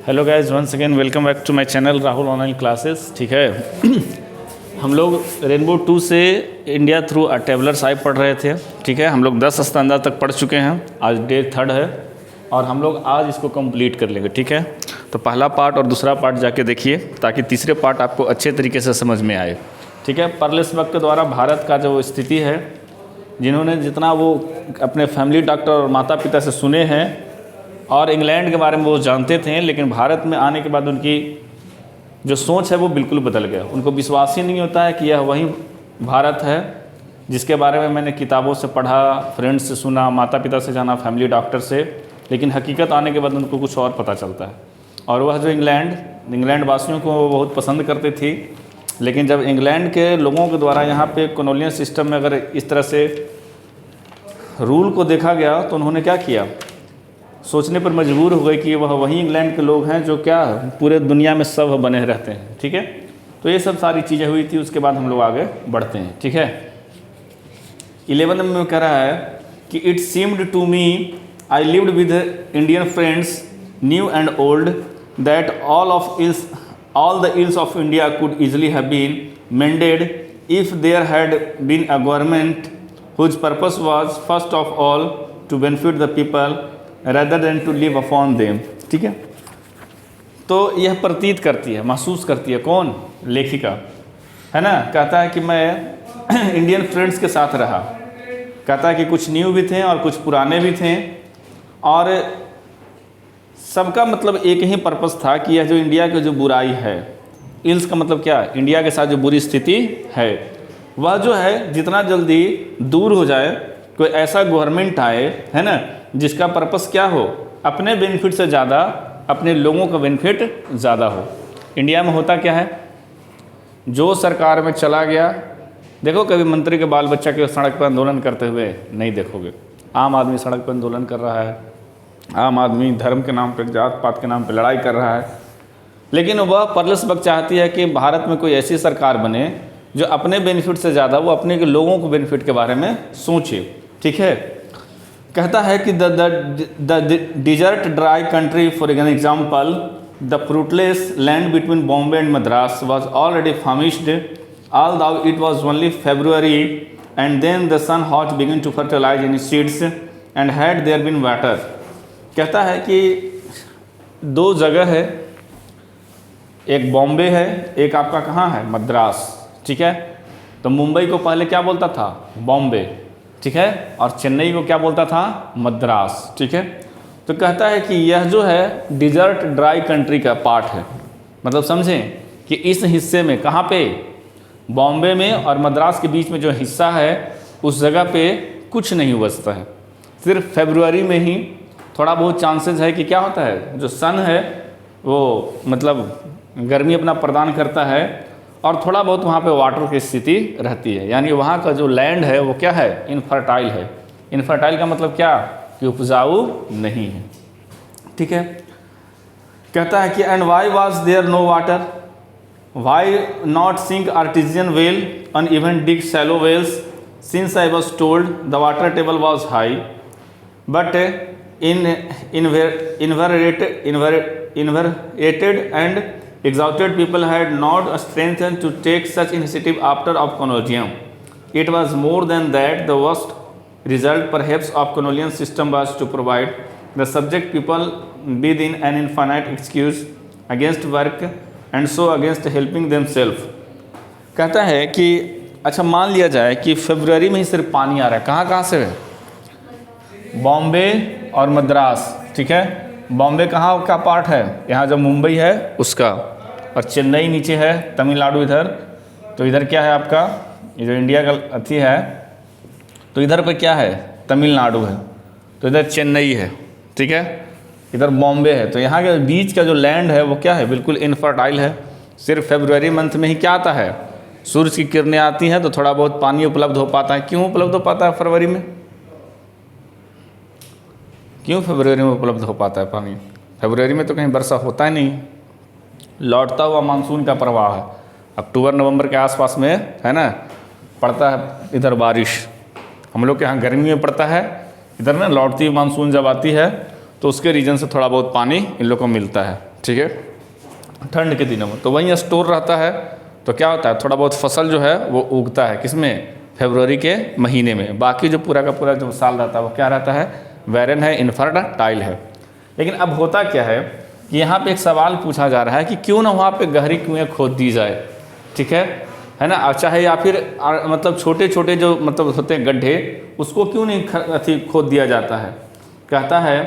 Hello guys, once again welcome back to my channel Rahul online classes. ठीक है। हम लोग रेनबो 2 से India through a traveller's eye पढ़ रहे थे। ठीक है, हम लोग 10 स्टैंडर्ड तक पढ़ चुके हैं। आज डे 3 है और हम लोग आज इसको कंप्लीट कर लेंगे। ठीक है, तो पहला पार्ट और दूसरा पार्ट जाके देखिए ताकि तीसरे पार्ट आपको अच्छे तरीके से समझ में आए। ठीक है, पर्लेस बक के द्वारा भारत का जो स्थिति है, जिन्होंने जितना वो अपने फैमिली डॉक्टर और माता पिता से सुने हैं और इंग्लैंड के बारे में वो जानते थे, लेकिन भारत में आने के बाद उनकी जो सोच है वो बिल्कुल बदल गया। उनको विश्वास ही नहीं होता है कि यह वही भारत है जिसके बारे में मैंने किताबों से पढ़ा, फ्रेंड्स से सुना, माता पिता से जाना, फैमिली डॉक्टर से, लेकिन हकीकत आने के बाद उनको कुछ और पता चलता है। और वह जो इंग्लैंड वासियों को वो बहुत पसंद करते थी, लेकिन जब इंग्लैंड के लोगों के द्वारा यहाँ पे कॉलोनियल सिस्टम में अगर इस तरह से रूल को देखा गया तो उन्होंने क्या किया, सोचने पर मजबूर हो गए कि वह वही इंग्लैंड के लोग हैं जो क्या पूरे दुनिया में सब बने रहते हैं। ठीक है, तो ये सब सारी चीज़ें हुई थी। उसके बाद हम लोग आगे बढ़ते हैं। ठीक है, 11 में कह रहा है कि it seemed to me I lived with Indian friends new and old that all the ills of India could easily have been mended if there had been a government whose purpose was first of all to benefit the people rather than to live upon them। ठीक है, तो यह प्रतीत करती है, महसूस करती है, कौन? लेखिका है ना। कहता है कि मैं इंडियन फ्रेंड्स के साथ रहा। कहता है कि कुछ न्यू भी थे और कुछ पुराने भी थे, और सबका मतलब एक ही पर्पस था कि यह जो इंडिया की जो बुराई है, इल्स का मतलब क्या है, इंडिया के साथ जो बुरी स्थिति है वह जो है जितना जल्दी दूर हो जाए, कोई ऐसा गवर्नमेंट आए, है ना, जिसका पर्पस क्या हो, अपने बेनिफिट से ज़्यादा अपने लोगों का बेनिफिट ज़्यादा हो। इंडिया में होता क्या है, जो सरकार में चला गया, देखो कभी मंत्री के बाल बच्चा के सड़क पर आंदोलन करते हुए नहीं देखोगे। आम आदमी सड़क पर आंदोलन कर रहा है, आम आदमी धर्म के नाम पर, जात पात के नाम पर लड़ाई कर रहा है, लेकिन वह पर्लेस बक चाहती है कि भारत में कोई ऐसी सरकार बने जो अपने बेनिफिट से ज़्यादा वो अपने के लोगों को बेनिफिट के बारे में सोचे। ठीक है, कहता है कि the desert dry country for an example the fruitless land between Bombay and Madras was already famished although it was only February and then the sun hot begin to fertilise in seeds and had there been water. कहता है कि दो जगह है, एक बॉम्बे है, एक आपका कहाँ है, मद्रास। ठीक है, तो मुंबई को पहले क्या बोलता था, बॉम्बे। ठीक है, और चेन्नई को क्या बोलता था, मद्रास। ठीक है, तो कहता है कि यह जो है डिजर्ट ड्राई कंट्री का पार्ट है। मतलब समझें कि इस हिस्से में, कहाँ पे, बॉम्बे में और मद्रास के बीच में जो हिस्सा है उस जगह पे कुछ नहीं उपजता है। सिर्फ फरवरी में ही थोड़ा बहुत चांसेस है कि क्या होता है, जो सन है वो मतलब गर्मी अपना प्रदान करता है और थोड़ा बहुत वहाँ पे वाटर की स्थिति रहती है। यानी वहाँ का जो लैंड है वो क्या है, इनफर्टाइल है। इनफर्टाइल का मतलब क्या, कि उपजाऊ नहीं है। ठीक है, कहता है कि and why was there no water, why not sink artesian well and even dig shallow wells since I was told the water table was high but inverted and exhausted people had not strength to take such initiative after of colonialism. It was more than that. The worst result perhaps of colonial system was to provide the subject people within an infinite excuse against work and so against helping themselves। कहता है कि अच्छा मान लिया जाए कि फरवरी में ही सिर्फ पानी आ रहा है, कहाँ से है, बॉम्बे और मद्रास। ठीक है, बॉम्बे कहाँ का पार्ट है, यहाँ जो मुंबई है उसका, और चेन्नई नीचे है, तमिलनाडु इधर। तो इधर क्या है आपका, ये जो इंडिया का अथी है, तो इधर पे क्या है, तमिलनाडु है, तो इधर चेन्नई है। ठीक है, इधर बॉम्बे है। तो यहाँ के बीच का जो लैंड है वो क्या है, बिल्कुल इनफर्टाइल है। सिर्फ फरवरी मंथ में ही क्या आता है, सूरज की किरणें आती हैं तो थोड़ा बहुत पानी उपलब्ध हो पाता है। क्यों उपलब्ध हो पाता है फरवरी में, क्यों फरवरी में उपलब्ध हो पाता है पानी? फरवरी में तो कहीं वर्षा होता ही नहीं, लौटता हुआ मानसून का प्रवाह है। अक्टूबर नवंबर के आसपास में है ना पड़ता है इधर बारिश। हम लोग के यहाँ गर्मी में पड़ता है, इधर ना लौटती हुई मानसून जब आती है तो उसके रीजन से थोड़ा बहुत पानी इन लोग को मिलता है, ठीक है, ठंड के दिनों में। तो वहीं स्टोर रहता है, तो क्या होता है, थोड़ा बहुत फसल जो है वो उगता है किसमें, फरवरी के महीने में। बाकी जो पूरा का पूरा जो साल रहता है वो क्या रहता है, बैरन है, इनफर्टाइल है। लेकिन अब होता क्या है कि यहाँ पे एक सवाल पूछा जा रहा है कि क्यों ना वहाँ पे गहरी कुएँ खोद दी जाए, ठीक है ना, चाहे या फिर मतलब छोटे छोटे जो मतलब होते हैं गड्ढे, उसको क्यों नहीं खोद दिया जाता है। कहता है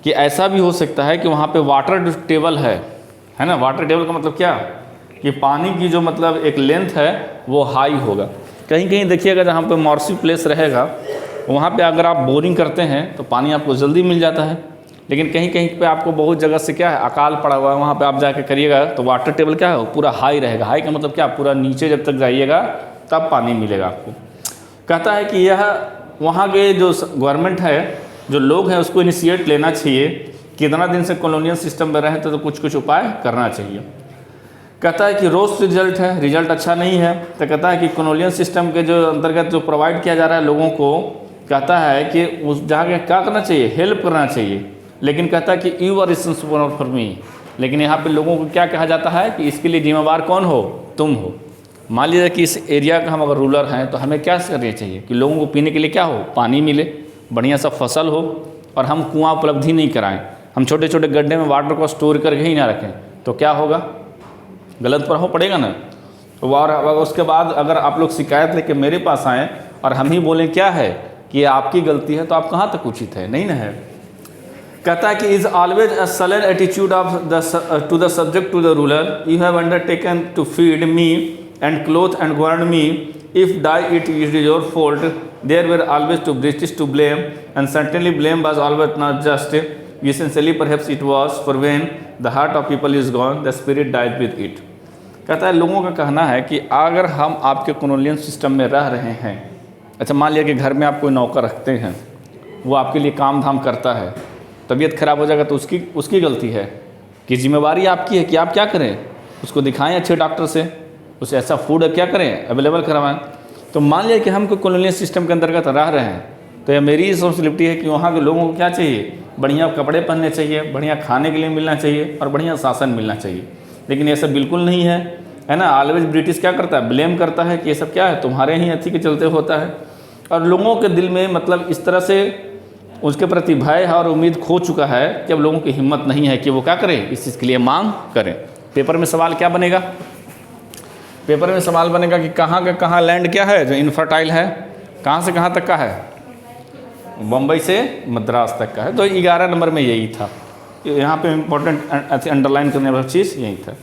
कि ऐसा भी हो सकता है कि वहाँ पे वाटर टेबल है ना, वाटर टेबल का मतलब क्या, कि पानी की जो मतलब एक लेंथ है वो हाई होगा। कहीं कहीं देखिएगा जहाँ पे मॉर्सी प्लेस रहेगा वहाँ पे अगर आप बोरिंग करते हैं तो पानी आपको जल्दी मिल जाता है, लेकिन कहीं कहीं पे आपको बहुत जगह से क्या है, अकाल पड़ा हुआ है, वहाँ पे आप जाके करिएगा तो वाटर टेबल क्या है, पूरा हाई रहेगा। हाई का मतलब क्या, पूरा नीचे जब तक जाइएगा तब पानी मिलेगा आपको। कहता है कि यह वहाँ के जो गवर्नमेंट है, जो लोग हैं, उसको इनिशिएट लेना चाहिए। कितना दिन से कॉलोनियल सिस्टम में रहे तो कुछ कुछ उपाय करना चाहिए। कहता है कि रोज रिजल्ट है, रिजल्ट अच्छा नहीं है, तो कहता है कि कॉलोनियल सिस्टम के जो अंतर्गत जो प्रोवाइड किया जा रहा है लोगों को, कहता है कि उस जहाँ के क्या करना चाहिए, हेल्प करना चाहिए। लेकिन कहता है कि you are responsible for me, लेकिन यहाँ पे लोगों को क्या कहा जाता है कि इसके लिए जिम्मेवार कौन हो, तुम हो। मान लीजिए कि इस एरिया का हम अगर रूलर हैं तो हमें क्या करना चाहिए कि लोगों को पीने के लिए क्या हो, पानी मिले, बढ़िया सा फसल हो, और हम कुआँ उपलब्ध ही नहीं कराएं, हम छोटे छोटे गड्ढे में वाटर को स्टोर करके ही ना रखें, तो क्या होगा, गलत प्रभाव पड़ेगा ना। तो और उसके बाद अगर आप लोग शिकायत लेके मेरे पास आएँ और हम ही बोलें क्या है कि ये आपकी गलती है, तो आप कहाँ तक उचित है, नहीं ना है। कहता है कि is always a sullen attitude of to the subject to the ruler, you have undertaken to feed me and clothe and govern me, if die it is your fault, there were always to British to blame, and certainly blame was always not just, essentially perhaps it was, for when the heart of people is gone the spirit dies with it। कहता है लोगों का कहना है कि अगर हम आपके कॉलोनियल सिस्टम में रह रहे हैं, अच्छा मान लिया कि घर में आप कोई नौकर रखते हैं, वो आपके लिए काम धाम करता है, तबीयत खराब हो जाएगा तो उसकी गलती है कि जिम्मेवारी आपकी है कि आप क्या करें, उसको दिखाएं अच्छे डॉक्टर से, उसे ऐसा फूड क्या करें अवेलेबल करवाएं। तो मान लिया कि हम कोई कॉलोनियल सिस्टम के अंतर्गत रह रहे हैं, तो यह मेरी रिस्पॉन्सिबिलिटी है कि वहाँ के लोगों को क्या चाहिए, बढ़िया कपड़े पहनने चाहिए, बढ़िया खाने के लिए मिलना चाहिए, और बढ़िया शासन मिलना चाहिए। लेकिन ये सब बिल्कुल नहीं है ना। ऑलवेज ब्रिटिश क्या करता है, ब्लेम करता है कि ये सब क्या है, तुम्हारे ही अथी के चलते होता है। और लोगों के दिल में मतलब इस तरह से उसके प्रति भय है और उम्मीद खो चुका है कि अब लोगों की हिम्मत नहीं है कि वो क्या करें, इस चीज़ के लिए मांग करें। पेपर में सवाल क्या बनेगा, पेपर में सवाल बनेगा कि कहाँ का कहाँ लैंड क्या है जो इनफर्टाइल है, कहाँ से कहाँ तक का है, बम्बई से मद्रास तक का है। तो 11 नंबर में यही था, यहाँ पे इम्पोर्टेंट अंडरलाइन करने वाली चीज़ यही था।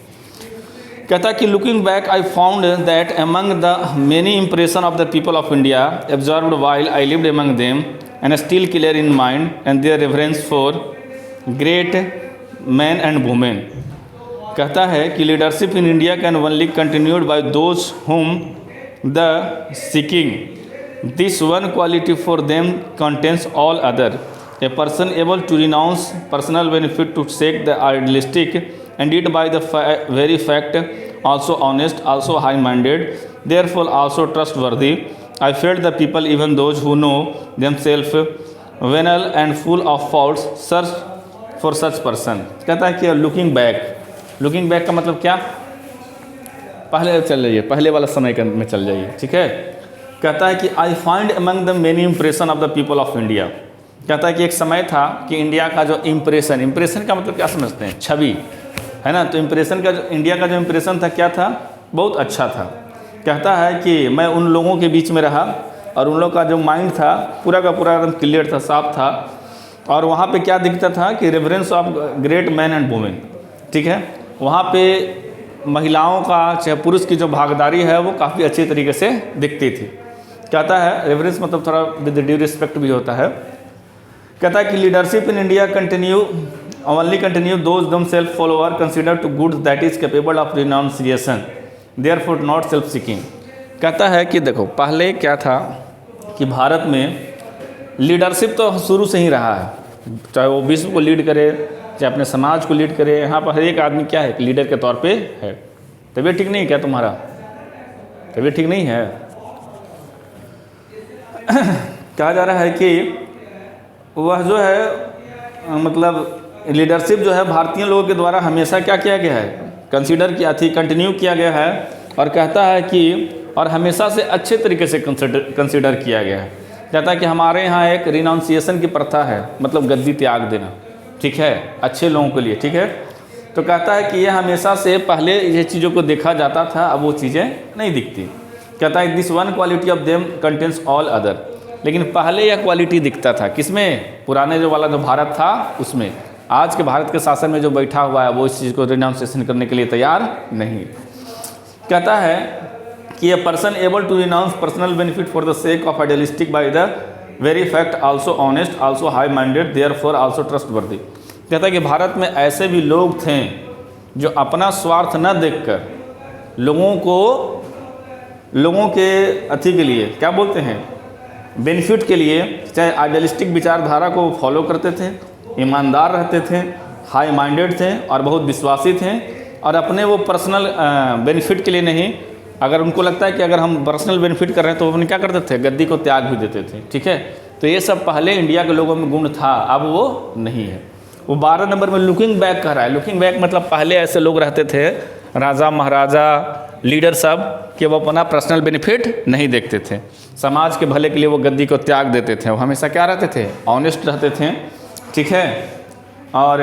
कहता है कि looking back I found that among the many impression of the people of India absorbed while I lived among them and still clear in mind and their reference for great man and women. कहता है कि leadership in India can only continued by those whom the seeking this one quality for them contains all other, a person able to renounce personal benefit to seek the idealistic, and it by the very fact also honest, also high minded, therefore also trustworthy. I felt the people, even those who know themselves venal and full of faults, search for such person। कहता है कि looking back का मतलब क्या, पहले चल जाइए, पहले वाला समय में चल जाइए, ठीक है। कहता है कि I find among the many impression of the people of India. कहता है कि एक समय था कि इंडिया का जो इम्प्रेशन का मतलब क्या समझते हैं, छवि है ना। तो इम्प्रेशन का जो इंडिया का जो इम्प्रेशन था क्या था, बहुत अच्छा था। कहता है कि मैं उन लोगों के बीच में रहा और उन लोगों का जो माइंड था पूरा का पूरा एकदम क्लियर था, साफ था, और वहाँ पे क्या दिखता था कि reference of great man and women, ठीक है। वहाँ पे महिलाओं का चाहे पुरुष की जो भागीदारी है वो काफ़ी अच्छी तरीके से दिखती थी। कहता है रेफरेंस मतलब थोड़ा विद ड्यू रिस्पेक्ट भी होता है। कहता है कि leadership in India only continue those them self follower consider to good that is capable of renunciation, therefore not self seeking. कहता है कि देखो पहले क्या था कि भारत में लीडरशिप तो शुरू से ही रहा है, चाहे वो विश्व को लीड करे चाहे अपने समाज को लीड करे, यहाँ पर हर एक आदमी क्या है, लीडर के तौर पे है। तबीयत ठीक नहीं है क्या तुम्हारा, तबीयत ठीक नहीं है। कहा जा रहा है कि वह जो है मतलब लीडरशिप जो है भारतीय लोगों के द्वारा हमेशा क्या किया गया है, कंसीडर किया थी, कंटिन्यू किया गया है। और कहता है कि और हमेशा से अच्छे तरीके से कंसीडर किया गया है। कहता है कि हमारे यहाँ एक रिनाउंसिएशन की प्रथा है, मतलब गद्दी त्याग देना, ठीक है, अच्छे लोगों के लिए, ठीक है। तो कहता है कि ये हमेशा से पहले ये चीज़ों को देखा जाता था, अब वो चीज़ें नहीं दिखती। कहता है this one quality of them contains all other, लेकिन पहले यह क्वालिटी दिखता था किसमें, पुराने जो वाला जो भारत था उसमें। आज के भारत के शासन में जो बैठा हुआ है वो इस चीज़ को रिनाउंसिएशन करने के लिए तैयार नहीं। कहता है कि a person able to renounce personal benefit for the sake of idealistic by the very fact also honest also high minded therefore also trustworthy. कहता है कि भारत में ऐसे भी लोग थे जो अपना स्वार्थ न देखकर लोगों के अति के लिए क्या बोलते हैं, बेनिफिट के लिए, चाहे आइडियलिस्टिक विचारधारा को फॉलो करते थे, ईमानदार रहते थे, हाई माइंडेड थे और बहुत विश्वासी थे। और अपने वो पर्सनल बेनिफिट के लिए नहीं, अगर उनको लगता है कि अगर हम पर्सनल बेनिफिट कर रहे हैं तो वो क्या करते थे, गद्दी को त्याग भी देते थे, ठीक है। तो ये सब पहले इंडिया के लोगों में गुण था, अब वो नहीं है। वो 12 नंबर में लुकिंग बैक कह रहा है। लुकिंग बैक मतलब पहले ऐसे लोग रहते थे, राजा महाराजा लीडर सब, कि वो अपना पर्सनल बेनिफिट नहीं देखते थे, समाज के भले के लिए वो गद्दी को त्याग देते थे। वो हमेशा क्या रहते थे, ऑनेस्ट रहते थे, ठीक है, और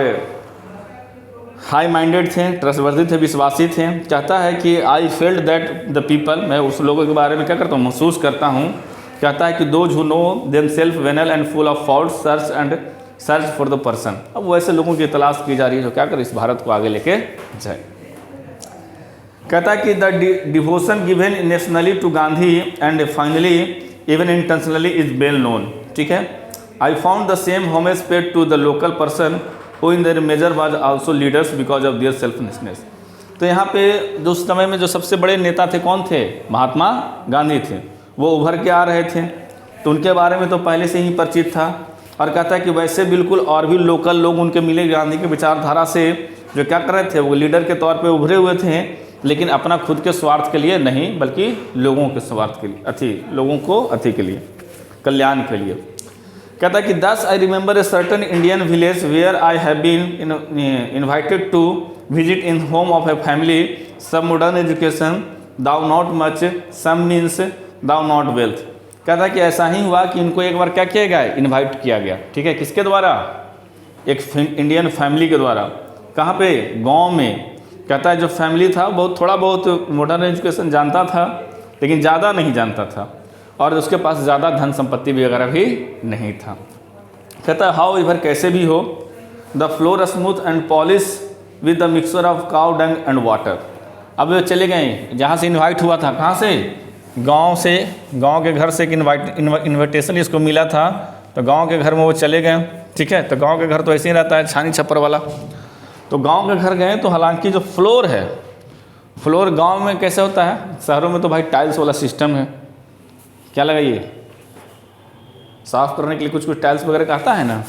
हाई माइंडेड थे, ट्रस्टवर्दी थे, विश्वासी थे। कहता है कि I felt that the people, मैं उस लोगों के बारे में क्या करता हूँ, महसूस करता हूँ। कहता है कि those who know them self venal and full of fault search for the person. अब वो ऐसे लोगों की तलाश की जा रही है जो क्या कर इस भारत को आगे लेके जाए। कहता है कि the devotion given nationally to Gandhi and finally even intentionally is well known, ठीक है। I found the same homage paid to the local person who in their major was also leaders because of their selflessness. तो यहाँ पे जो उस समय में जो सबसे बड़े नेता थे कौन थे, महात्मा गांधी थे। वो उभर के आ रहे थे तो उनके बारे में तो पहले से ही परिचित था। और कहता है कि वैसे बिल्कुल और भी लोकल लोग उनके मिले गांधी की विचारधारा से, जो क्या कर रहे थे, वो लीडर के तौर पे उभरे हुए थे, लेकिन अपना खुद के स्वार्थ के लिए नहीं, बल्कि लोगों के स्वार्थ के लिए, लोगों को के लिए, कल्याण के लिए। कहता है कि this I remember a certain Indian village where I have been invited to visit in home of a family, some modern education, though not much, some means though not wealth. कहता है कि ऐसा ही हुआ कि इनको एक बार क्या किया गया, इन्वाइट किया गया, ठीक है, किसके द्वारा, एक इंडियन फैमिली के द्वारा। कहाँ पे, गांव में। कहता है जो फैमिली था बहुत थोड़ा बहुत मॉडर्न एजुकेशन जानता था, लेकिन ज़्यादा नहीं जानता था, और उसके पास ज़्यादा धन संपत्ति वगैरह भी नहीं था। कहता है हाउ इवर कैसे भी हो, the floor smooth and polish with the mixture of cow dung and water. अब वो चले गए जहाँ से इन्वाइट हुआ था, कहाँ से, गांव से, गांव के घर से एक इन्विटेशन इसको मिला था, तो गांव के घर में वो चले गए, ठीक है। तो गांव के घर तो ऐसे ही रहता है, छानी छप्पर वाला। तो गांव के घर गए तो हालांकि जो फ्लोर है, फ्लोर गांव में कैसे होता है, शहरों में तो भाई टाइल्स वाला सिस्टम है। क्या लगाइए, साफ करने के लिए कुछ कुछ टाइल्स वगैरह का आता है ना,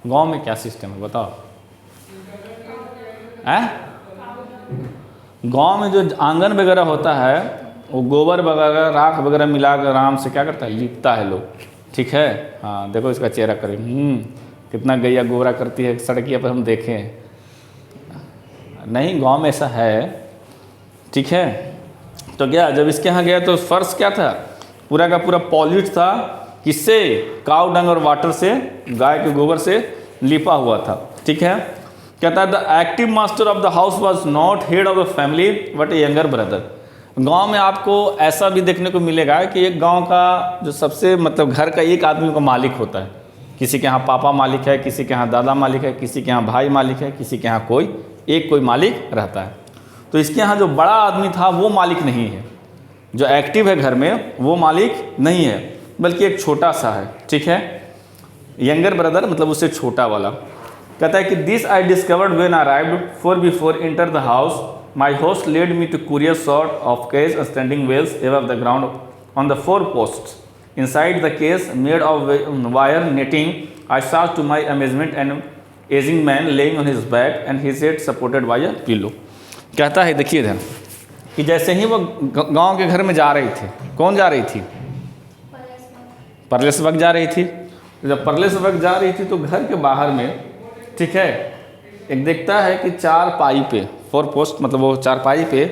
गांव में क्या सिस्टम है बताओ, गांव में जो आंगन वगैरह होता है वो गोबर वगैरह राख वगैरह मिलाकर आराम से क्या करता है, लीपता है लोग, ठीक है। हाँ देखो इसका चेहरा करें, कितना गैया गोबरा करती है सड़किया पर, हम देखें नहीं, गांव में ऐसा है, ठीक है। तो क्या जब इसके यहाँ गया तो फर्श क्या था, पूरा का पूरा पॉल्यूट था, किससे, काउ डंग और वाटर से, गाय के गोबर से लिपा हुआ था, ठीक है। कहता है the active master of the house was not head of the family but A younger brother. गांव में आपको ऐसा भी देखने को मिलेगा कि एक गांव का जो सबसे मतलब घर का एक आदमी का मालिक होता है, किसी के यहाँ पापा मालिक है, किसी के यहाँ दादा मालिक है, किसी के यहाँ भाई मालिक है, किसी के यहाँ कोई मालिक रहता है। तो इसके यहाँ जो बड़ा आदमी था वो मालिक नहीं है, जो एक्टिव है घर में वो मालिक नहीं है, बल्कि एक छोटा सा है, ठीक है, यंगर ब्रदर मतलब उससे छोटा वाला। कहता है कि this I discovered when I arrived for before enter the house my host led me to curious sort of cage standing wells above the ground on the four posts. Inside the case made of wire netting, I saw to my amazement an aging man laying on his back and his head supported by a pillow. कहता है देखिए इधर कि जैसे ही वो गांव के घर में जा रही थी, कौन जा रही थी, परलेस वक्त जा रही थी। जब परलेस वक्त जा रही थी तो घर के बाहर में ठीक है। एक देखता है कि चारपाई पे, 4 पोस्ट मतलब वो चारपाई पे,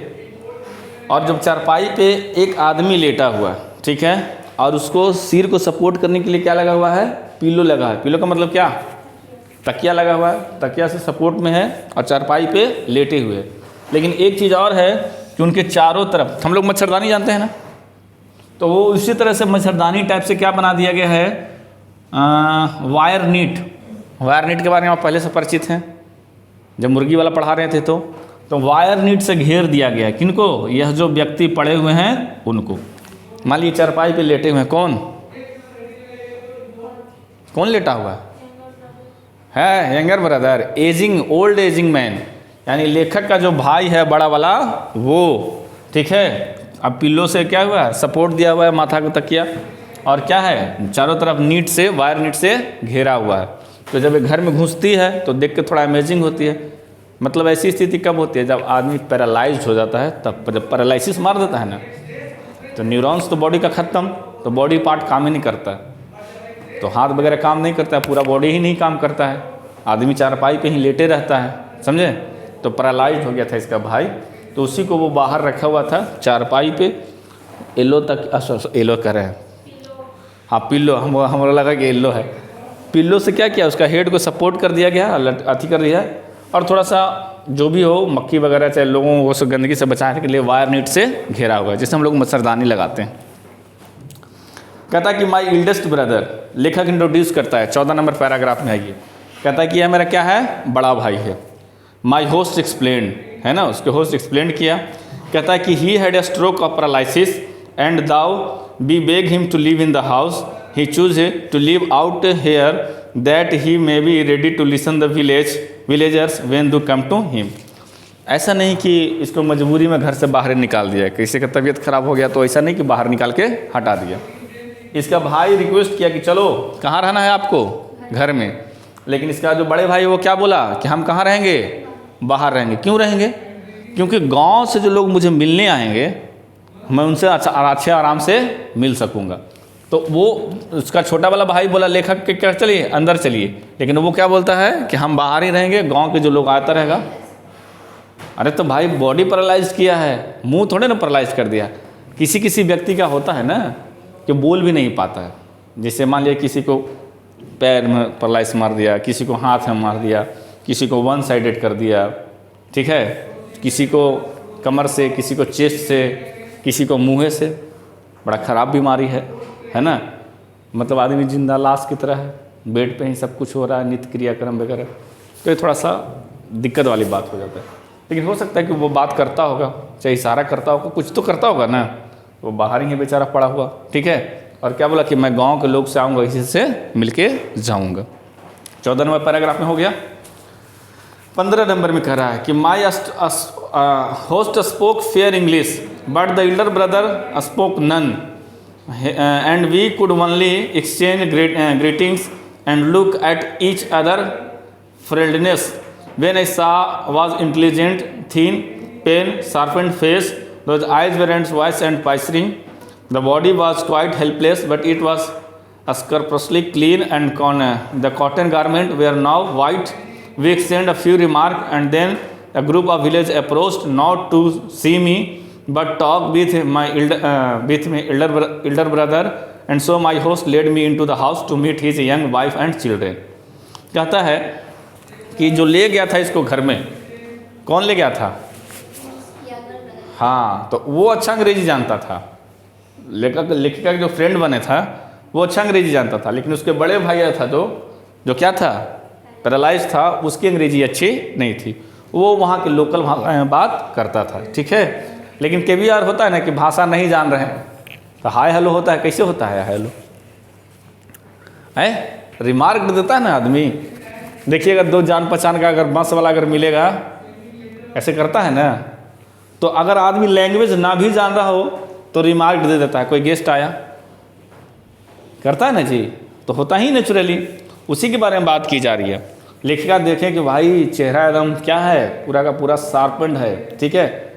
और जब चारपाई पे एक आदमी लेटा हुआ है, ठीक है, और उसको सिर को सपोर्ट करने के लिए क्या लगा हुआ है, पिलो लगा है। पिलो का मतलब क्या, तकिया लगा हुआ है, तकिया से सपोर्ट में है और चारपाई पे लेटे हुए हैं। लेकिन एक चीज़ और है कि उनके चारों तरफ, हम लोग मच्छरदानी जानते हैं ना, तो वो उसी तरह से मच्छरदानी टाइप से क्या बना दिया गया है, वायर नीट। वायर नीट के बारे में आप पहले से परिचित हैं, जब मुर्गी वाला पढ़ा रहे थे तो वायर नीट से घेर दिया गया है। किनको, यह जो व्यक्ति पड़े हुए हैं उनको। मान लीजिए चारपाई पे लेटे हुए हैं, कौन लेटा हुआ है, younger brother, ageing, old ageing man, यानी लेखक का जो भाई है बड़ा वाला वो, ठीक है। अब पिल्लो से क्या हुआ है, सपोर्ट दिया हुआ है माथा को तकिया, और क्या है, चारों तरफ नीट से, वायर नीट से घेरा हुआ है। तो जब ये घर में घुसती है तो देख के थोड़ा अमेजिंग होती है। मतलब ऐसी स्थिति कब होती है, जब आदमी पैरालाइज्ड हो जाता है, तब जब पैरालिसिस मार देता है ना, तो न्यूरॉन्स तो बॉडी का ख़त्म, तो बॉडी पार्ट काम ही नहीं करता, तो हाथ वगैरह काम नहीं करता है, पूरा बॉडी ही नहीं काम करता है, आदमी चारपाई पे ही लेटे रहता है, समझे। तो पैरालाइज्ड हो गया था इसका भाई, तो उसी को वो बाहर रखा हुआ था चारपाई पे, येलो तक, येलो कर रहे हैं, हाँ पिल्लो, हमारा लगा कि येलो है। पिल्लो से क्या किया, उसका हेड को सपोर्ट कर दिया गया, अथी कर दिया, और थोड़ा सा जो भी हो मक्खी वगैरह चाहे लोगों को उस गंदगी से बचाने के लिए वायर नीट से घेरा हुआ है, जिससे हम लोग मच्छरदानी लगाते हैं। कहता है कि माई इल्डेस्ट ब्रदर, लेखक इंट्रोड्यूस करता है 14 नंबर पैराग्राफ में आइए। कहता है कि यह मेरा क्या है, बड़ा भाई है। माई होस्ट एक्सप्लेन, है ना, उसके होस्ट एक्सप्लेन किया। कहता है कि he had a stroke of paralysis and though be beg him to live in the house, he chose to live out here that he may be ready to listen the villagers when do come to him. ऐसा नहीं कि इसको मजबूरी में घर से बाहर निकाल दिया, किसी का तबीयत खराब हो गया तो ऐसा नहीं कि बाहर निकाल के हटा दिया। इसका भाई रिक्वेस्ट किया कि चलो कहाँ रहना है आपको, घर में, लेकिन इसका जो बड़े भाई वो क्या बोला कि हम कहाँ रहेंगे, बाहर रहेंगे। क्यों रहेंगे, क्योंकि गांव से जो लोग मुझे मिलने आएंगे मैं उनसे अच्छे आराम से मिल सकूंगा। तो वो उसका छोटा वाला भाई बोला लेखक के क्या, चलिए अंदर चलिए, लेकिन वो क्या बोलता है कि हम बाहर ही रहेंगे, गांव के जो लोग आता रहेगा। अरे तो भाई बॉडी पैरालाइज किया है, मुंह थोड़े ना पैरालाइज कर दिया। किसी किसी व्यक्ति का होता है ना कि बोल भी नहीं पाता है, जैसे मान लिया किसी को पैर में पैरालाइज मार दिया, किसी को हाथ में मार दिया, किसी को वन साइडेड कर दिया, ठीक है, किसी को कमर से, किसी को चेस्ट से, किसी को मुँह से। बड़ा ख़राब बीमारी है ना, मतलब आदमी जिंदा लाश की तरह है, बेड पे ही सब कुछ हो रहा है, नित्य क्रियाक्रम वगैरह, तो ये थोड़ा सा दिक्कत वाली बात हो जाता है। लेकिन हो सकता है कि वो बात करता होगा, चाहे इशारा करता होगा, कुछ तो करता होगा ना, वो बाहर ही है बेचारा पड़ा हुआ, ठीक है। और क्या बोला कि मैं गांव के लोग से आऊँगा, इसी से मिलके जाऊँगा। 14 नंबर पैराग्राफ में हो गया। 15 नंबर में कह रहा है कि my host spoke fair English but the elder brother spoke none and we could only exchange greetings and look at each other friendliness. When I saw was intelligent, thin, pale, sharpened face, those eyes were and voice and piercing. The body was quite helpless, but it was scrupulously clean and the cotton garment were now white. We exchanged a few remarks, and then a group of villagers approached, not to see me but talk with my elder brother, and so my host led me into the house to meet his young wife and children. कहता है कि जो ले गया था इसको घर में, कौन ले गया था, हाँ, तो वो अच्छा अंग्रेजी जानता था, लेखक का जो फ्रेंड बने था वो अच्छा अंग्रेजी जानता था, लेकिन उसके बड़े भाई था जो क्या था, पैरालाइज था, उसकी अंग्रेजी अच्छी नहीं थी, वो वहाँ के लोकल बात करता था, ठीक है। लेकिन केवीआर होता है ना कि भाषा नहीं जान रहे हैं, तो हाय हेलो होता है, कैसे होता है हेलो, है रिमार्क देता है ना आदमी। देखिएगा दो जान पहचान का अगर बस वाला अगर मिलेगा, ऐसे करता है ना, तो अगर आदमी लैंग्वेज ना भी जान रहा हो तो रिमार्क दे देता है। कोई गेस्ट आया, करता है ना जी, तो होता ही नेचुरली, उसी के बारे में बात की जा रही है। लेखिका देखें कि भाई चेहरा एकदम क्या है, पूरा का पूरा शार्पन्ड है, ठीक है,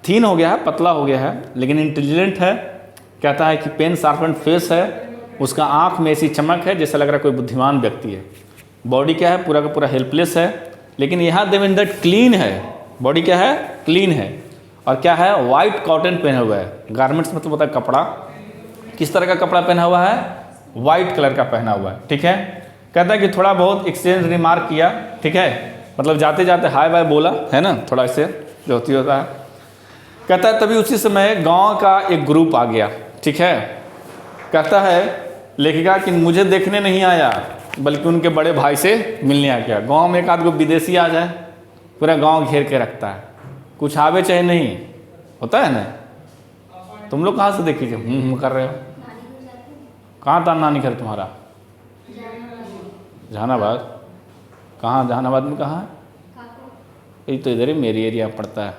थीन हो गया है, पतला हो गया है, लेकिन इंटेलिजेंट है। कहता है कि पेन शार्पन्ड फेस है, उसका आँख में ऐसी चमक है जैसा लग रहा है कोई बुद्धिमान व्यक्ति है। बॉडी क्या है, पूरा का पूरा हेल्पलेस है, लेकिन यहाँ देवेंद्र क्लीन है, बॉडी क्या है, क्लीन है, और क्या है, वाइट कॉटन पहना हुआ है। गारमेंट्स मतलब होता है कपड़ा, किस तरह का कपड़ा पहना हुआ है, वाइट कलर का पहना हुआ है, ठीक है। कहता है कि थोड़ा बहुत एक्सचेंज रिमार्क किया, ठीक है, मतलब जाते जाते हाय बाय बोला, है ना, थोड़ा ऐसे जो होता है। कहता है तभी उसी समय गांव का एक ग्रुप आ गया, ठीक है। कहता है लेखिका कि मुझे देखने नहीं आया, बल्कि उनके बड़े भाई से मिलने आ गया। गांव में एक आध को विदेशी आ जाए, पूरा गांव घेर के रखता है, कुछ आवे चाहे नहीं, होता है ना। तुम लोग कहाँ से देखी थे कर रहे हो, कहाँ था नानी घर तुम्हारा? जहानाबाद। कहाँ जहानाबाद में, कहाँ है? ये तो इधर ही मेरी एरिया पड़ता है।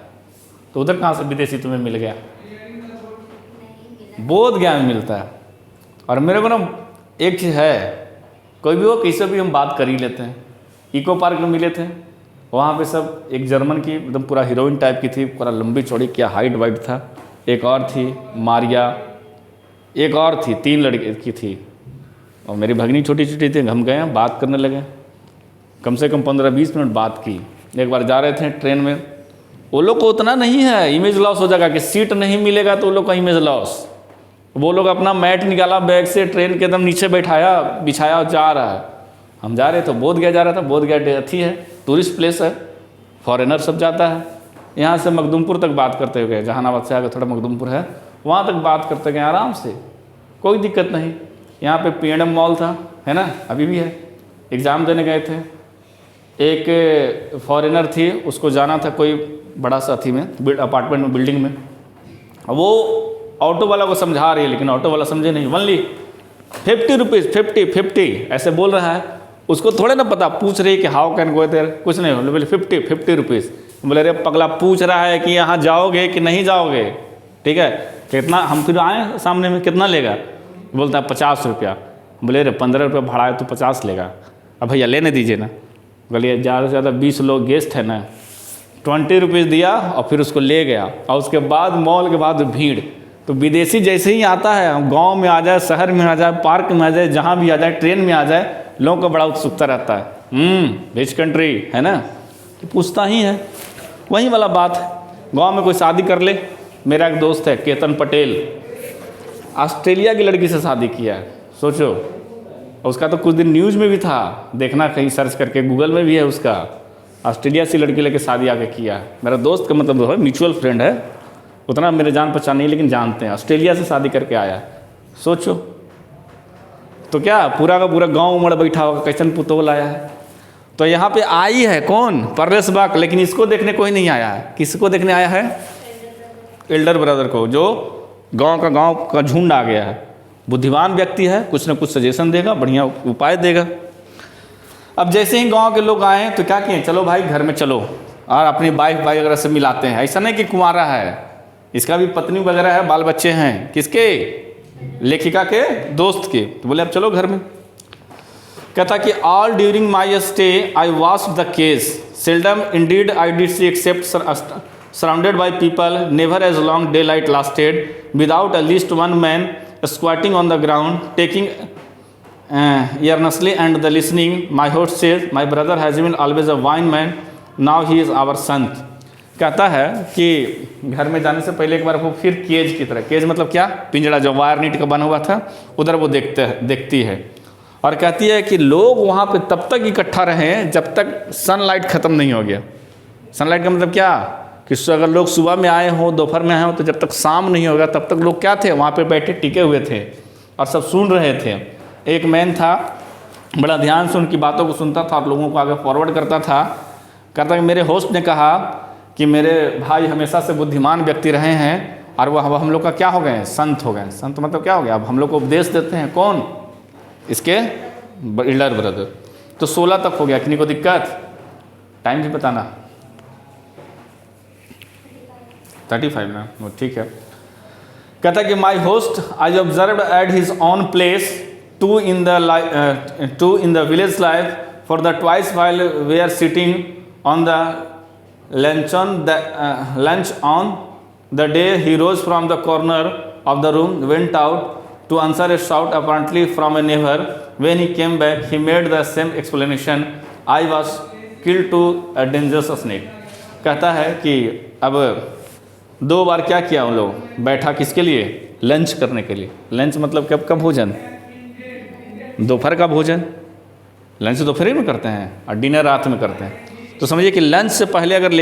तो उधर कहाँ से विदेशी तुम्हें मिल गया? बोध गया में मिलता है। और मेरे को ना एक चीज़ है, कोई भी हो किसी भी हम बात कर ही लेते हैं। इको पार्क में मिले थे, वहाँ पे सब एक जर्मन की एकदम पूरा हीरोइन टाइप की थी, पूरा लंबी चौड़ी, क्या हाइट वाइट था। एक और थी मारिया, एक और थी, 3 लड़की की थी, और मेरी भगनी छोटी छोटी थी। हम गए, बात करने लगे, कम से कम 15-20 मिनट बात की। एक बार जा रहे थे ट्रेन में, वो लोग को उतना नहीं है, इमेज लॉस हो जाएगा कि सीट नहीं मिलेगा तो वो लोग का इमेज लॉस। वो लोग अपना मैट निकाला बैग से, ट्रेन के एकदम नीचे बैठाया, बिछाया और जा रहा है। हम जा रहे तो बोध गया जा रहा था। बोध गया अथी है, टूरिस्ट प्लेस है, फॉरेनर सब जाता है। यहाँ से मखदुमपुर तक बात करते हुए, जहानाबाद से आगे थोड़ा मखदुमपुर है, वहाँ तक बात करते गए आराम से, कोई दिक्कत नहीं। यहाँ पे P&M मॉल था, है ना, अभी भी है। एग्ज़ाम देने गए थे, एक फॉरेनर थी, उसको जाना था कोई बड़ा सा अथी में, अपार्टमेंट में, बिल्डिंग में। वो ऑटो वाला को समझा रही है, लेकिन ऑटो वाला समझे नहीं। ओनली 50 रुपीज़, 50 ऐसे बोल रहा है। उसको थोड़े ना पता, पूछ रही है कि हाउ कैन गो देयर, कुछ नहीं, बोले 50 रुपीज़। बोले अरे पगला, पूछ रहा है कि यहाँ जाओगे कि नहीं जाओगे, ठीक है, कितना। हम फिर आए सामने में, कितना लेगा? बोलता है 50 रुपया। बोले अरे 15 रुपया भाड़ा है तो 50 लेगा। अब भैया लेने दीजिए ना। बोलिए ज़्यादा से ज़्यादा 20 लोग गेस्ट है ना। 20 रुपीज़ दिया और फिर उसको ले गया। और उसके बाद मॉल के बाद भीड़। तो विदेशी जैसे ही आता है, गांव में आ जाए, शहर में आ जाए, पार्क में आ जाए, जहाँ भी आ जाए, ट्रेन में आ जाए, लोगों को बड़ा उत्सुकता रहता है। रिच कंट्री है ना, तो पूछता ही है। वही वाला बात है, गाँव में कोई शादी कर ले। मेरा एक दोस्त है केतन पटेल, ऑस्ट्रेलिया की लड़की से शादी किया है, सोचो। उसका तो कुछ दिन न्यूज़ में भी था, देखना कहीं सर्च करके, गूगल में भी है उसका। ऑस्ट्रेलिया से लड़की लेके शादी आके किया है। मेरा दोस्त का मतलब है, म्यूचुअल फ्रेंड है, उतना मेरे जान पहचान नहीं, लेकिन जानते हैं। ऑस्ट्रेलिया से शादी करके आया, सोचो। तो क्या पूरा का पूरा गांव उमड़ बैठा होगा, कैसन पुतौल आया है। तो यहाँ पे आई है कौन, परेश बाग, लेकिन इसको देखने कोई नहीं आया है। किसको देखने आया है? एल्डर ब्रदर को, जो गांव का झुंड आ गया है। बुद्धिमान व्यक्ति है, कुछ ना कुछ सजेशन देगा, बढ़िया उपाय देगा। अब जैसे ही गांव के लोग आए तो क्या किए, चलो भाई घर में चलो, और अपनी वाइफ वगैरह से मिलाते हैं। ऐसा नहीं कि कुंवारा है, इसका भी पत्नी वगैरह है, बाल बच्चे हैं। किसके? लेखिका के दोस्त के। तो बोले अब चलो घर में। कहता कि all during my stay I watched the case, seldom indeed I did see except surrounded by people, never as long daylight lasted, without at least one man squatting on the ground, taking earnestly and the listening. My host says, my brother has been always a wine man, now he is our sant. कहता है कि घर में जाने से पहले एक बार वो फिर केज की तरह, केज मतलब क्या, पिंजड़ा जो वायर नीट का बना हुआ था, उधर वो देखती है। और कहती है कि लोग वहाँ पे तब तक इकट्ठा रहे जब तक सनलाइट ख़त्म नहीं हो गया। सनलाइट का मतलब क्या कि अगर लोग सुबह में आए हों, दोपहर में आए हों, तो जब तक शाम नहीं होगा तब तक लोग क्या थे, वहाँ पे बैठे टिके हुए थे और सब सुन रहे थे। एक मैन था, बड़ा ध्यान से उनकी बातों को सुनता था और लोगों को आगे फॉरवर्ड करता था। कहता कि मेरे होस्ट ने कहा कि मेरे भाई हमेशा से बुद्धिमान व्यक्ति रहे हैं और वो हम लोग का क्या हो गए, संत हो गए। संत मतलब क्या हो गया, अब हम लोग को उपदेश देते हैं। कौन? इसके एल्डर ब्रदर। तो 16 तक हो गया, किन्हीं को दिक्कत? टाइम भी बताना। 35 ना, ठीक है। कहता कि my host I observe at his own place to in the village life for the twice while we are sitting on the lunch on the day he rose from the corner of the room, went out to answer a shout apparently from a neighbour When he came back, he made the same explanation. I was killed to a dangerous snake. कहता है कि अब 2 बार क्या किया उन लोग, बैठा किसके लिए, लंच करने के लिए। लंच मतलब कब का भोजन, दोपहर का भोजन। लंच दोपहर में करते हैं और डिनर रात में करते हैं। तो समझिए कि लंच से पहले अगर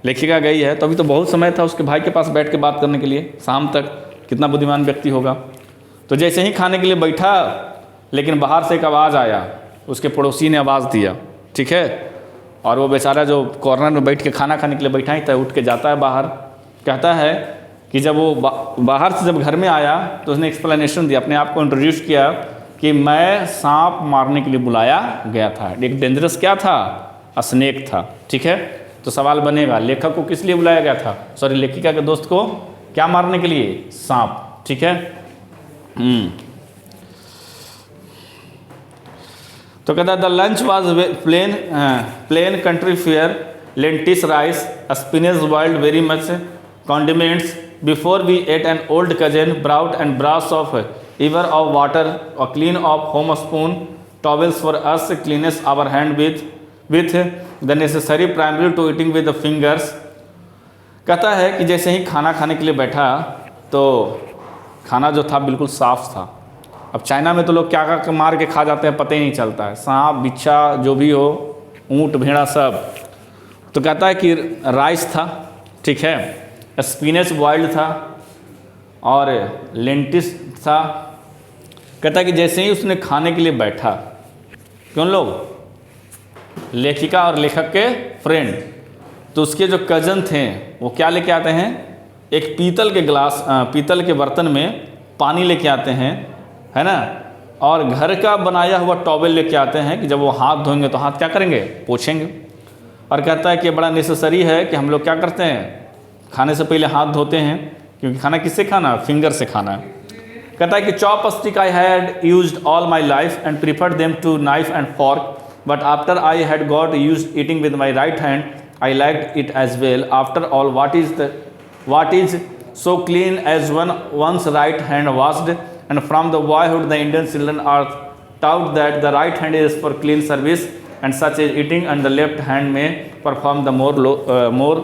लेखिका गई है तो अभी तो बहुत समय था उसके भाई के पास बैठ के बात करने के लिए, शाम तक। कितना बुद्धिमान व्यक्ति होगा। तो जैसे ही खाने के लिए बैठा, लेकिन बाहर से एक आवाज़ आया, उसके पड़ोसी ने आवाज़ दिया, ठीक है। और वो बेचारा जो कॉर्नर में बैठ के खाना खाने के लिए बैठा ही था, उठ के जाता है बाहर। कहता है कि जब वो बाहर से जब घर में आया तो उसने एक्सप्लेनेशन दिया, अपने आप को इंट्रोड्यूस किया कि मैं सांप मारने के लिए बुलाया गया था। एक डेंजरस क्या था, स्नेक था, ठीक है। तो सवाल बनेगा, लेखक को किस लिए बुलाया गया था, सॉरी लेखिका के दोस्त को क्या मारने के लिए, सांप, ठीक है। तो कहता है the lunch was plain country fare, lentils rice, spinach boiled very much condiments. Before we ate, an old cousin brought and brass of ever of water, a clean of home spoon, towels for us, cleanest our hand with the necessary primarily to eating with the fingers. कहता है कि जैसे ही खाना खाने के लिए बैठा तो खाना जो था बिल्कुल साफ था। अब चाइना में तो लोग क्या क्या मार के खा जाते हैं पता ही नहीं चलता है, सांप बिच्छा जो भी हो, ऊँट भेड़ा सब। तो कहता है कि राइस था, ठीक है, स्पिनेच बॉइल्ड था और लेंटिस था। कहता है कि जैसे ही उसने खाने के लिए बैठा, क्यों लोग, लेखिका और लेखक के फ्रेंड, तो उसके जो कजन थे वो क्या लेके आते हैं, एक पीतल के बर्तन में पानी लेके आते हैं, है ना, और घर का बनाया हुआ टॉवेल लेके आते हैं कि जब वो हाथ धोएंगे तो हाथ क्या करेंगे, पोछेंगे। और कहता है कि बड़ा नेसेसरी है कि हम लोग क्या करते हैं, खाने से पहले हाथ धोते हैं, क्योंकि खाना किससे खाना, फिंगर से खाना है। कहता है कि chopstick I had used all my life and preferred them to knife and fork, but after I had got used eating with my right hand I liked it as well. After all what is so clean as one's right hand washed, and from the boyhood the Indian children are taught that the right hand is for clean service and such as eating, and the left hand may perform the more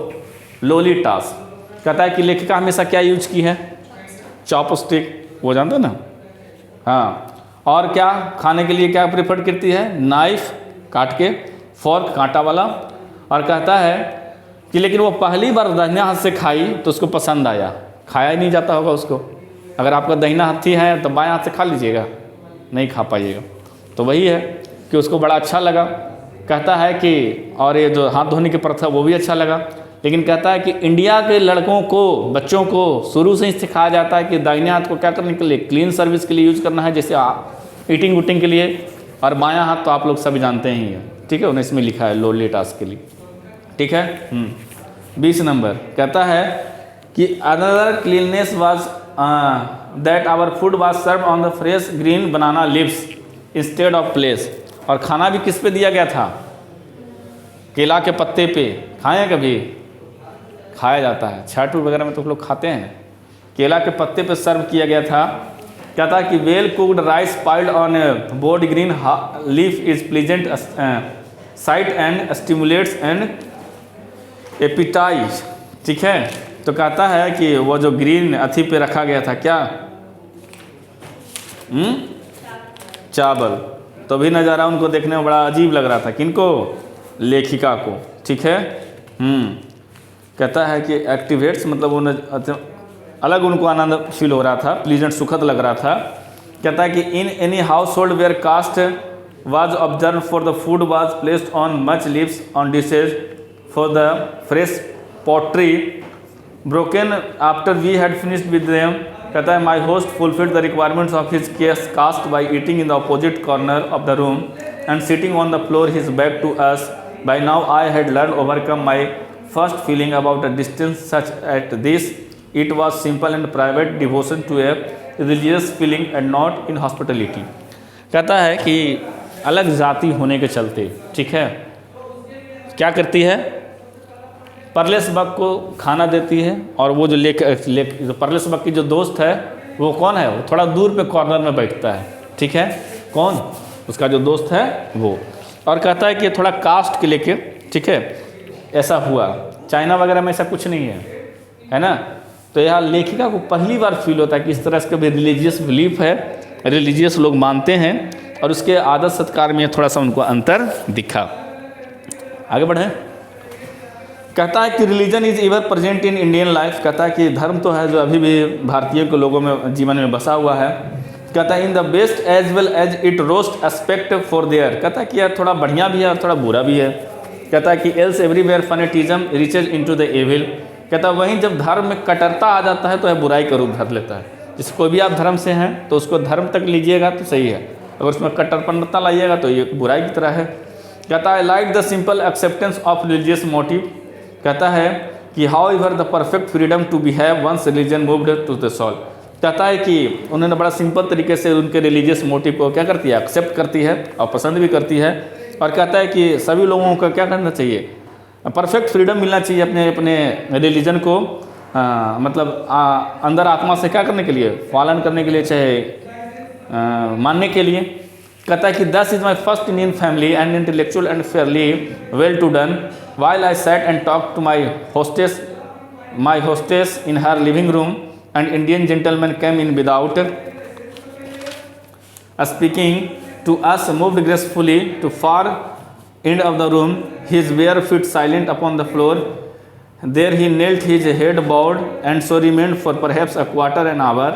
lowly task. कहता है कि लेखिका हमेशा क्या use की है, chopstick, वो जानते ना, हाँ। और क्या खाने के लिए क्या प्रेफर करती है, नाइफ काट के, फॉर्क कांटा वाला। और कहता है कि लेकिन वो पहली बार दाहिने हाथ से खाई तो उसको पसंद आया, खाया ही नहीं जाता होगा उसको। अगर आपका दाहिना हाथी है तो बाएं हाथ से खा लीजिएगा, नहीं खा पाइएगा। तो वही है कि उसको बड़ा अच्छा लगा। कहता है कि और ये जो हाथ धोने की प्रथा वो भी अच्छा लगा। लेकिन कहता है कि इंडिया के लड़कों को, बच्चों को शुरू से ही सिखाया जाता है कि दाहिने हाथ को क्या करने के लिए, क्लीन सर्विस के लिए यूज करना है, जैसे ईटिंग उटिंग के लिए। और बायां हाथ तो आप लोग सभी जानते ही हैं, ठीक है, उन्हें इसमें लिखा है लोली टास्क के लिए, ठीक है। 20 नंबर कहता है कि another cleanness was that our food was serve on the fresh green banana leaves instead of plates. और खाना भी किस पे दिया गया था, केला के पत्ते पे। खाएं कभी, खाया जाता है, छठ वगैरह में तो लोग खाते हैं। केला के पत्ते पे सर्व किया गया था। कहता है कि well cooked rice piled on board green leaf is pleasant sight and stimulates and appetise, ठीक है। तो कहता है कि वो जो ग्रीन अथी पे रखा गया था क्या, चावल, तो भी नज़ारा उनको देखने में बड़ा अजीब लग रहा था। किनको, लेखिका को, ठीक है। कहता है कि एक्टिवेट्स मतलब वो अलग उनको आनंद फील हो रहा था, प्लीजेंट सुखद लग रहा था। कहता है कि in any household where caste was observe for the food was placed on much leaves on dishes for the fresh pottery broken after we had finished with them. कहता है my host fulfilled the requirements of his caste by eating in the opposite corner of the room and sitting on the floor his back to us. By now I had learned overcome my first feeling about a distance such at this. It was simple and private devotion to a religious feeling and not in hospitality. कहता है कि अलग जाति होने के चलते, ठीक है, क्या करती है, परलेस बक को खाना देती है। और वो जो परलेस बक की जो दोस्त है वो कौन है, वो थोड़ा दूर पे कॉर्नर में बैठता है, ठीक है। कौन? उसका जो दोस्त है वो। और कहता है कि थोड़ा कास्ट के लेके, ठीक है, ऐसा हुआ। चाइना वगैरह में ऐसा कुछ नहीं है ना। तो यहाँ लेखिका को पहली बार फील होता है कि इस तरह का भी रिलीजियस बिलीफ है, रिलीजियस लोग मानते हैं, और उसके आदत सत्कार में थोड़ा सा उनको अंतर दिखा। आगे बढ़े। कहता है कि religion is ever present in Indian life. कहता है कि धर्म तो है जो अभी भी भारतीय के लोगों में जीवन में बसा हुआ है। कहता है in the best as well as it roast aspect for there. कहता है कि यार थोड़ा बढ़िया भी है और थोड़ा बुरा भी है। कहता है कि else everywhere fanaticism reaches into the evil. कहता है वहीं जब धर्म में कट्टरता आ जाता है तो यह बुराई का रूप धर लेता है। जैसे कोई भी आप धर्म से हैं तो उसको धर्म तक लीजिएगा तो सही है, अगर उसमें कट्टरपंथता लाइएगा तो ये बुराई की तरह है। कहता है like the simple acceptance of religious motive. कहता है कि however the perfect freedom to behave once religion moved to the soul. कहता है कि उन्होंने बड़ा सिंपल तरीके से उनके रिलीजियस मोटिव को क्या करती है, एक्सेप्ट करती है और पसंद भी करती है। और कहता है कि सभी लोगों को क्या करना चाहिए, परफेक्ट फ्रीडम मिलना चाहिए अपने अपने रिलीजन को मतलब अंदर आत्मा से क्या करने के लिए, पालन करने के लिए, चाहे मानने के लिए। कहता है कि this is my first Indian family and intellectual and fairly well to done while I sat and talked to my hostess in her living room, an Indian gentleman came in without speaking to us, moved gracefully to far end of the room, his bare feet silent upon the floor. There he knelt, his head bowed, and so remained for perhaps a quarter an hour.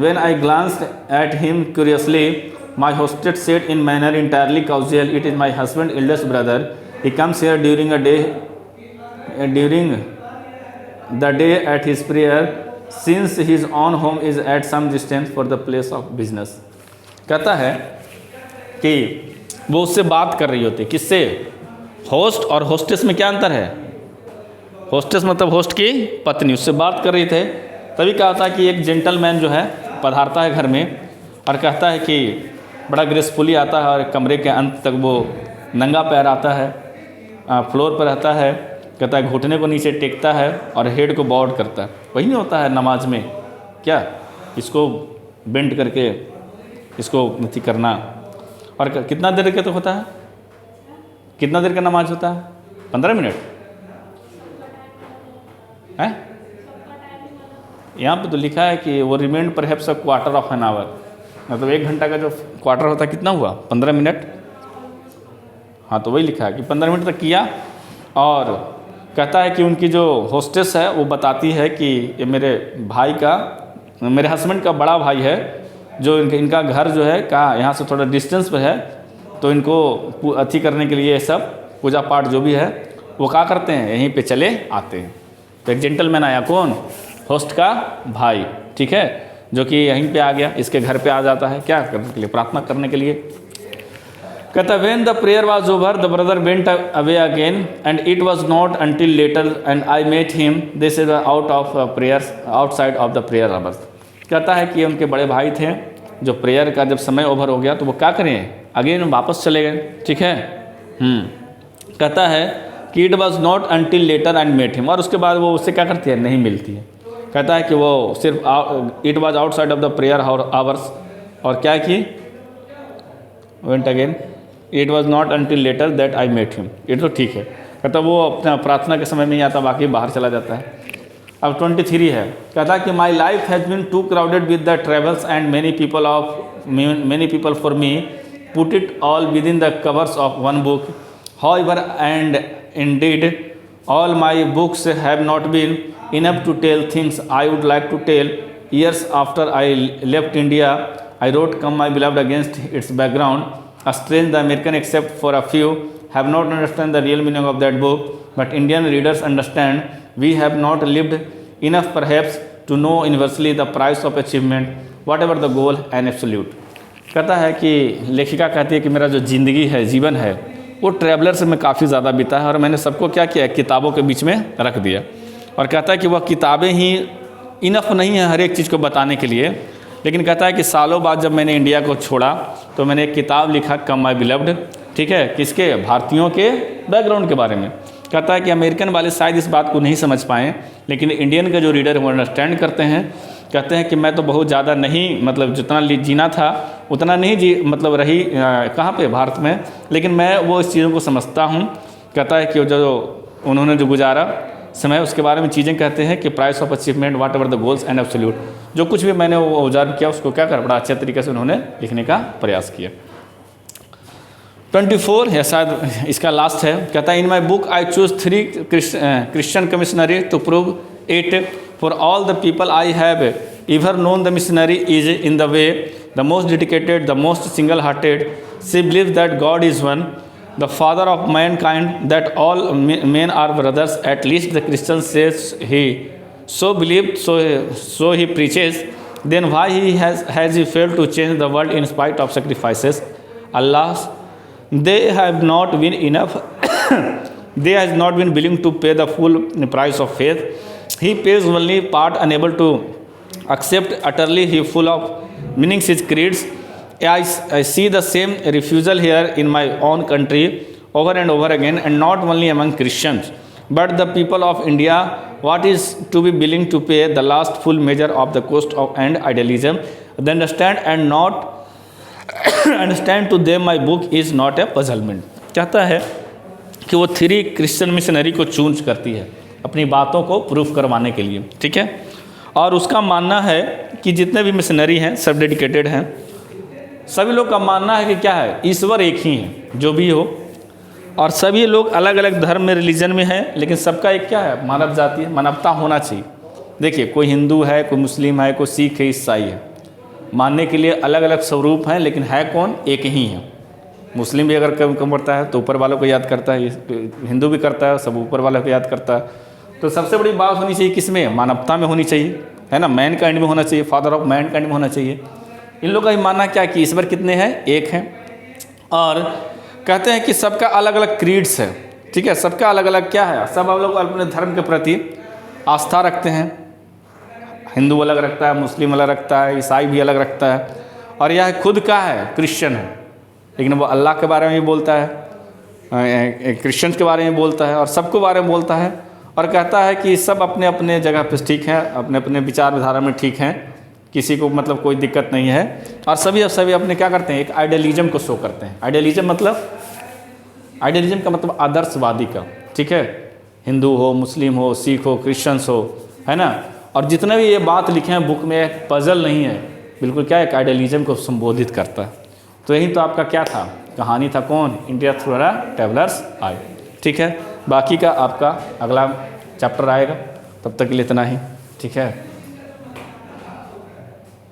When I glanced at him curiously, my hostess said in manner entirely casual, "It is my husband's eldest brother. He comes here during the day at his prayer, since his own home is at some distance for the place of business." कहता है कि वो उससे बात कर रही होती, किससे? होस्ट और होस्टेस में क्या अंतर है? होस्टेस मतलब होस्ट की पत्नी, उससे बात कर रही थे। तभी कहा था कि एक जेंटलमैन जो है पधारता है घर में और कहता है कि बड़ा ग्रेसफुली आता है और कमरे के अंत तक वो नंगा पैर आता है, फ्लोर पर रहता है। कहता है घुटने को नीचे टेकता है और हेड को बॉड करता है। वही नहीं होता है नमाज में, क्या इसको बेंड करके इसको नथी करना। और कितना देर के तो होता है, कितना देर का नमाज होता है? 15 मिनट है। यहाँ पे तो लिखा है कि वो remained perhaps a quarter of an hour, मतलब 1 घंटा का जो क्वार्टर होता है कितना हुआ? 15 मिनट। हाँ तो वही लिखा है कि 15 मिनट तक किया। और कहता है कि उनकी जो होस्टेस है वो बताती है कि ये मेरे भाई का, मेरे हस्बैंड का बड़ा भाई है, जो इनका घर जो है कहाँ, यहाँ से थोड़ा डिस्टेंस पर है, तो इनको अथी करने के लिए सब पूजा पाठ जो भी है वो क्या करते हैं, यहीं पे चले आते हैं। तो एक जेंटलमैन आया, कौन? होस्ट का भाई, ठीक है, जो कि यहीं पे आ गया, इसके घर पे आ जाता है, क्या करने के लिए? प्रार्थना करने के लिए। कहता when the prayer was over the brother went away again and it was not until later and I met him, this is out of prayers outside of the prayer hours. कहता है कि उनके बड़े भाई थे, जो प्रेयर का जब समय ओवर हो गया तो वो क्या करें, अगेन वापस चले गए, ठीक है। कहता है कि it was not until later and met him, और उसके बाद वो उससे क्या करती है, नहीं मिलती है। कहता है कि वो सिर्फ it was outside of the prayer hours, और क्या की, went again, it was not until later that I met him. ये तो ठीक है। कहता वो अपना प्रार्थना के समय में ही आता, बाकी बाहर चला जाता है। अब 23 है। कहता कि my life has been too crowded with the travels and many people for me, put it all within the covers of one book, however and indeed all my books have not been enough to tell things I would like to tell. Years after I left India, I wrote Come My Beloved against its background. A strange the American, except for a few, have not understand the real meaning of that book, but Indian readers understand. We have not lived enough perhaps to know universally the price of achievement, whatever the goal and absolute. कहता है कि लेखिका कहती है कि मेरा जो ज़िंदगी है, जीवन है, वो ट्रैवलर से मैं काफ़ी ज़्यादा बीता है और मैंने सबको क्या किया, किताबों के बीच में रख दिया। और कहता है कि वह किताबें ही इनफ नहीं है हर एक चीज़ को बताने के लिए, लेकिन कहता है कि सालों बाद जब मैंने इंडिया को छोड़ा तो मैंने एक किताब लिखा, कम माई बिलव्ड, ठीक है, किसके, भारतीयों के बैकग्राउंड के बारे में। कहता है कि अमेरिकन वाले शायद इस बात को नहीं समझ पाएँ, लेकिन इंडियन के जो रीडर वो अंडरस्टैंड करते हैं। कहते हैं कि मैं तो बहुत ज़्यादा नहीं, मतलब जितना जीना था उतना नहीं मतलब रही कहाँ पे, भारत में, लेकिन मैं वो इस चीज़ों को समझता हूँ। कहता है कि जो उन्होंने जो गुजारा समय, उसके बारे में चीज़ें कहते हैं कि price of achievement, what ever the goals and absolute, जो कुछ भी मैंने वो ऑब्जर्व किया उसको क्या कर, बड़ा अच्छे तरीके से उन्होंने लिखने का प्रयास किया। 24 या शायद इसका लास्ट है। कहता है in my book I choose 3 Christian commissionary to prove it for all the people I have ever known the missionary is in the way the most dedicated, the most single hearted, see believe that God is one, the father of mankind, that all men are brothers, at least the Christian says he so believed, so he preaches, then why has he failed to change the world in spite of sacrifices? Alas, they have not been enough they has not been willing to pay the full price of faith. He pays only part, unable to accept utterly, he full of meanings his creeds. I see the same refusal here in my own country over and over again, and not only among Christians, but the people of India. What is to be willing to pay the last full measure of the cost of and idealism? They understand and not understand to them my book is not a puzzlement. कहता है कि वो 3 Christian missionary को choose करती है अपनी बातों को प्रूफ करवाने के लिए, ठीक है। और उसका मानना है कि जितने भी मिशनरी हैं सब डेडिकेटेड हैं। सभी लोग का मानना है कि क्या है, ईश्वर एक ही है जो भी हो, और सभी लोग अलग अलग धर्म में, रिलीजन में हैं, लेकिन सबका एक क्या है, मानव जाति है, मानवता होना चाहिए। देखिए कोई हिंदू है, कोई मुस्लिम है, कोई सिख है, ईसाई है, मानने के लिए अलग अलग स्वरूप हैं, लेकिन है कौन, एक ही है। मुस्लिम भी अगर कम करता है तो ऊपर वालों को याद करता है, हिंदू भी करता है, सब ऊपर वालों को याद करता है। तो सबसे बड़ी बात होनी चाहिए किसमें, मानवता में होनी चाहिए, है ना, मैन काइंड में होना चाहिए, फादर ऑफ मैन काइंड में होना चाहिए। इन लोगों का ही मानना क्या कि ईश्वर कितने हैं, एक हैं। और कहते हैं कि सबका अलग अलग क्रीड्स है, ठीक है, सबका अलग अलग क्या है, सब हम लोग अपने धर्म के प्रति आस्था रखते हैं। हिंदू अलग रखता है, मुस्लिम अलग रखता है, ईसाई भी अलग रखता है, और यह खुद का है क्रिश्चियन है, लेकिन वो अल्लाह के बारे में भी बोलता है, क्रिश्चियन के बारे में बोलता है, और सबके बारे में बोलता है, और कहता है कि सब अपने अपने जगह पर ठीक हैं, अपने अपने विचारधारा में ठीक हैं, किसी को मतलब कोई दिक्कत नहीं है। और सभी अपने क्या करते हैं, एक आइडियलिज्म को शो करते हैं। आइडियलिज्म का मतलब आदर्शवादी का, ठीक है, हिंदू हो, मुस्लिम हो, सिख हो, क्रिश्चियंस हो, है ना। और जितने भी ये बात लिखे हैं बुक में, एक पजल नहीं है, बिल्कुल क्या एक आइडियलिज्म को संबोधित करता है। तो यही तो आपका क्या था, कहानी था, कौन, इंडिया थ्रू अ ट्रैवलर्स आए, ठीक है। बाकी का आपका अगला चैप्टर आएगा, तब तक के लिए इतना ही, ठीक है।